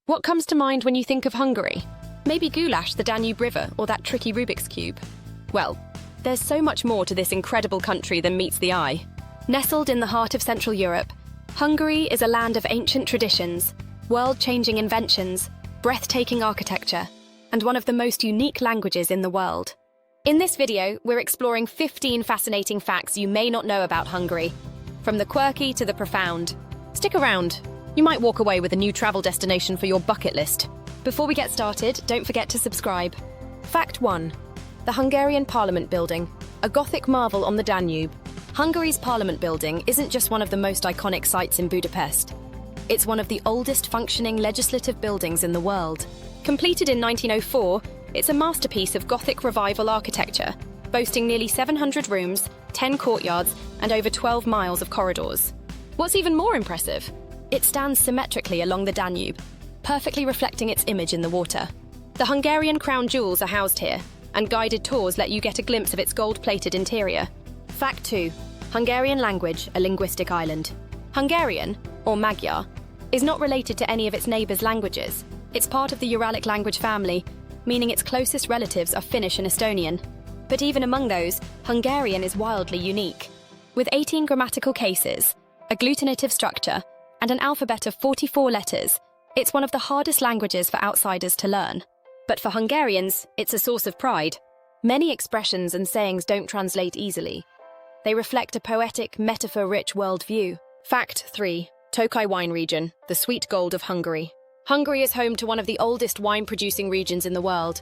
What comes to mind when you think of Hungary? Maybe goulash, the Danube River, or that tricky Rubik's Cube? Well, there's so much more to this incredible country than meets the eye. Nestled in the heart of Central Europe, Hungary is a land of ancient traditions, world-changing inventions, breathtaking architecture, and one of the most unique languages in the world. In this video, we're exploring 15 fascinating facts you may not know about Hungary, from the quirky to the profound. Stick around. You might walk away with a new travel destination for your bucket list. Before we get started, don't forget to subscribe. Fact 1. The Hungarian Parliament Building, a Gothic marvel on the Danube. Hungary's Parliament Building isn't just one of the most iconic sites in Budapest. It's one of the oldest functioning legislative buildings in the world. Completed in 1904, it's a masterpiece of Gothic revival architecture, boasting nearly 700 rooms, 10 courtyards, and over 12 miles of corridors. What's even more impressive? It stands symmetrically along the Danube, perfectly reflecting its image in the water. The Hungarian crown jewels are housed here, and guided tours let you get a glimpse of its gold-plated interior. Fact 2. Hungarian language, a linguistic island. Hungarian, or Magyar, is not related to any of its neighbours' languages. It's part of the Uralic language family, meaning its closest relatives are Finnish and Estonian. But even among those, Hungarian is wildly unique. With 18 grammatical cases, a agglutinative structure, and an alphabet of 44 letters, it's one of the hardest languages for outsiders to learn. But for Hungarians, it's a source of pride. Many expressions and sayings don't translate easily. They reflect a poetic, metaphor-rich worldview. Fact 3. Tokai wine region, the sweet gold of Hungary. Hungary is home to one of the oldest wine-producing regions in the world,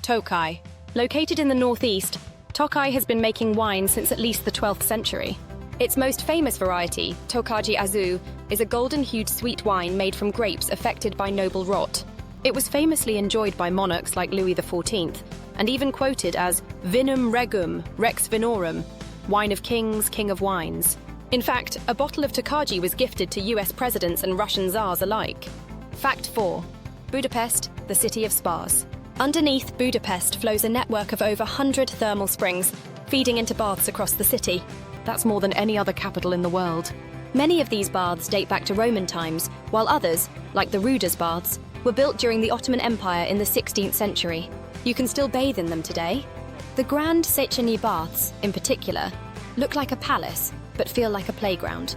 Tokai. Located in the northeast, Tokai has been making wine since at least the 12th century. Its most famous variety, Tokai Azu, is a golden-hued sweet wine made from grapes affected by noble rot. It was famously enjoyed by monarchs like Louis XIV, and even quoted as vinum regum, rex vinorum, wine of kings, king of wines. In fact, a bottle of Tokai was gifted to US presidents and Russian tsars alike. Fact 4. Budapest, the city of spas. Underneath Budapest flows a network of over 100 thermal springs, feeding into baths across the city. That's more than any other capital in the world. Many of these baths date back to Roman times, while others, like the Rudas baths, were built during the Ottoman Empire in the 16th century. You can still bathe in them today. The Grand Széchenyi baths, in particular, look like a palace, but feel like a playground,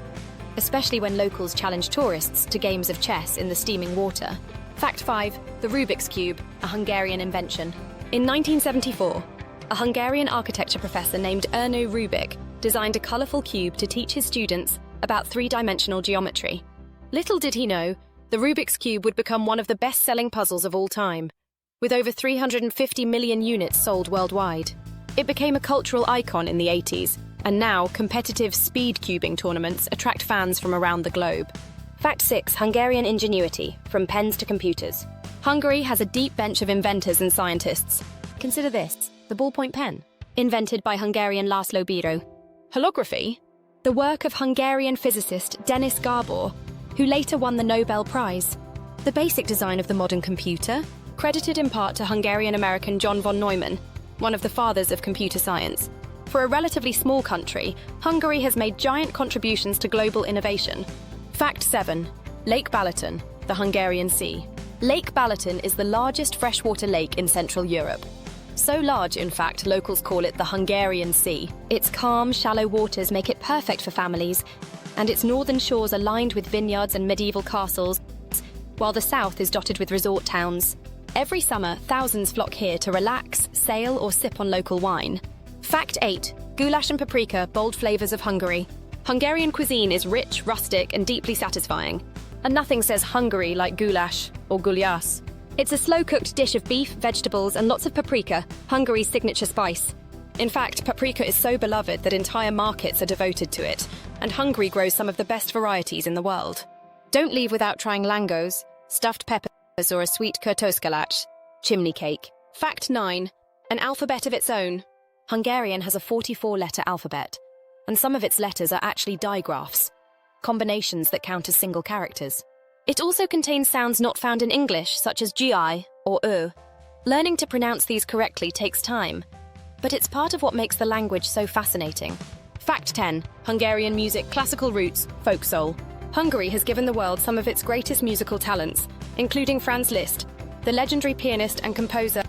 especially when locals challenge tourists to games of chess in the steaming water. Fact 5. The Rubik's Cube, a Hungarian invention. In 1974, a Hungarian architecture professor named Ernő Rubik designed a colourful cube to teach his students about three-dimensional geometry. Little did he know, the Rubik's Cube would become one of the best-selling puzzles of all time, with over 350 million units sold worldwide. It became a cultural icon in the 80s, and now competitive speed cubing tournaments attract fans from around the globe. Fact 6. Hungarian ingenuity, from pens to computers. Hungary has a deep bench of inventors and scientists. Consider this, the ballpoint pen, invented by Hungarian László Bíró. Holography, the work of Hungarian physicist Denis Gabor, who later won the Nobel Prize. The basic design of the modern computer, credited in part to Hungarian-American John von Neumann, one of the fathers of computer science. For a relatively small country, Hungary has made giant contributions to global innovation. Fact 7. Lake Balaton, the Hungarian Sea. Lake Balaton is the largest freshwater lake in Central Europe. So large, in fact, locals call it the Hungarian Sea. Its calm, shallow waters make it perfect for families, and its northern shores are lined with vineyards and medieval castles, while the south is dotted with resort towns. Every summer, thousands flock here to relax, sail, or sip on local wine. Fact 8. Goulash and paprika, bold flavours of Hungary. Hungarian cuisine is rich, rustic, and deeply satisfying. And nothing says Hungary like goulash or goulash. It's a slow-cooked dish of beef, vegetables, and lots of paprika, Hungary's signature spice. In fact, paprika is so beloved that entire markets are devoted to it, and Hungary grows some of the best varieties in the world. Don't leave without trying langos, stuffed peppers, or a sweet kurtoszkalács, chimney cake. Fact 9. An alphabet of its own. Hungarian has a 44-letter alphabet, and some of its letters are actually digraphs, combinations that count as single characters. It also contains sounds not found in English, such as GI or Ö. Learning to pronounce these correctly takes time, but it's part of what makes the language so fascinating. Fact 10. Hungarian music, classical roots, folk soul. Hungary has given the world some of its greatest musical talents, including Franz Liszt, the legendary pianist and composer,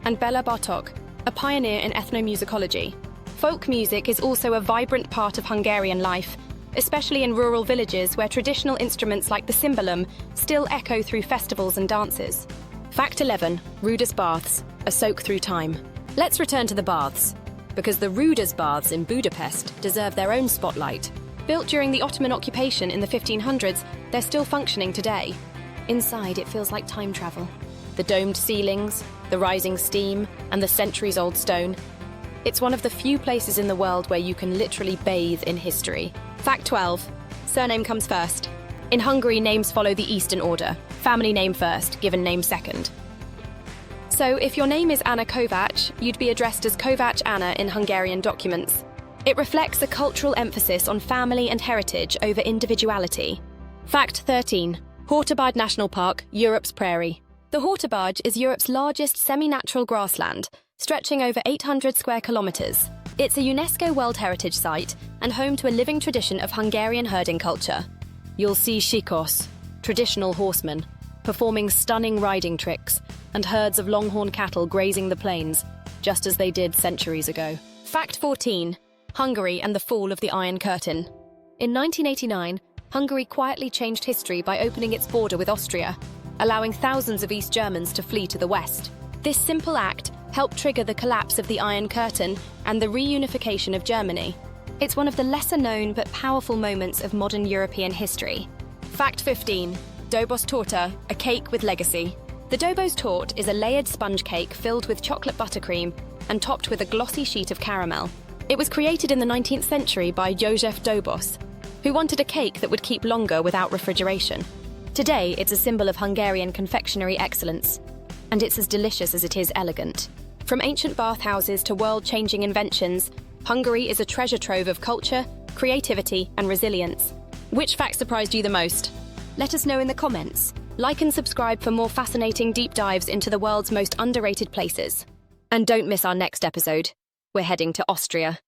and Bela Bartok, a pioneer in ethnomusicology. Folk music is also a vibrant part of Hungarian life, especially in rural villages where traditional instruments like the cymbalum still echo through festivals and dances. Fact 11. Rudas Baths, a soak through time. Let's return to the baths, because the Rudas Baths in Budapest deserve their own spotlight. Built during the Ottoman occupation in the 1500s, they're still functioning today. Inside, it feels like time travel. The domed ceilings, the rising steam, and the centuries-old stone. It's one of the few places in the world where you can literally bathe in history. Fact 12. Surname comes first. In Hungary, names follow the Eastern order. Family name first, given name second. So if your name is Anna Kovacs, you'd be addressed as Kovacs Anna in Hungarian documents. It reflects a cultural emphasis on family and heritage over individuality. Fact 13. Hortobard National Park, Europe's prairie. The Hortobard is Europe's largest semi-natural grassland, stretching over 800 square kilometres. It's a UNESCO World Heritage Site and home to a living tradition of Hungarian herding culture. You'll see shikos, traditional horsemen, performing stunning riding tricks, and herds of longhorn cattle grazing the plains, just as they did centuries ago. Fact 14. Hungary and the fall of the Iron Curtain. In 1989, Hungary quietly changed history by opening its border with Austria, allowing thousands of East Germans to flee to the west. This simple act helped trigger the collapse of the Iron Curtain and the reunification of Germany. It's one of the lesser-known but powerful moments of modern European history. Fact 15. Dobos torta, a cake with legacy. The Dobos tort is a layered sponge cake filled with chocolate buttercream and topped with a glossy sheet of caramel. It was created in the 19th century by József Dobos, who wanted a cake that would keep longer without refrigeration. Today, it's a symbol of Hungarian confectionery excellence, and it's as delicious as it is elegant. From ancient bathhouses to world-changing inventions, Hungary is a treasure trove of culture, creativity, and resilience. Which fact surprised you the most? Let us know in the comments. Like and subscribe for more fascinating deep dives into the world's most underrated places. And don't miss our next episode. We're heading to Austria.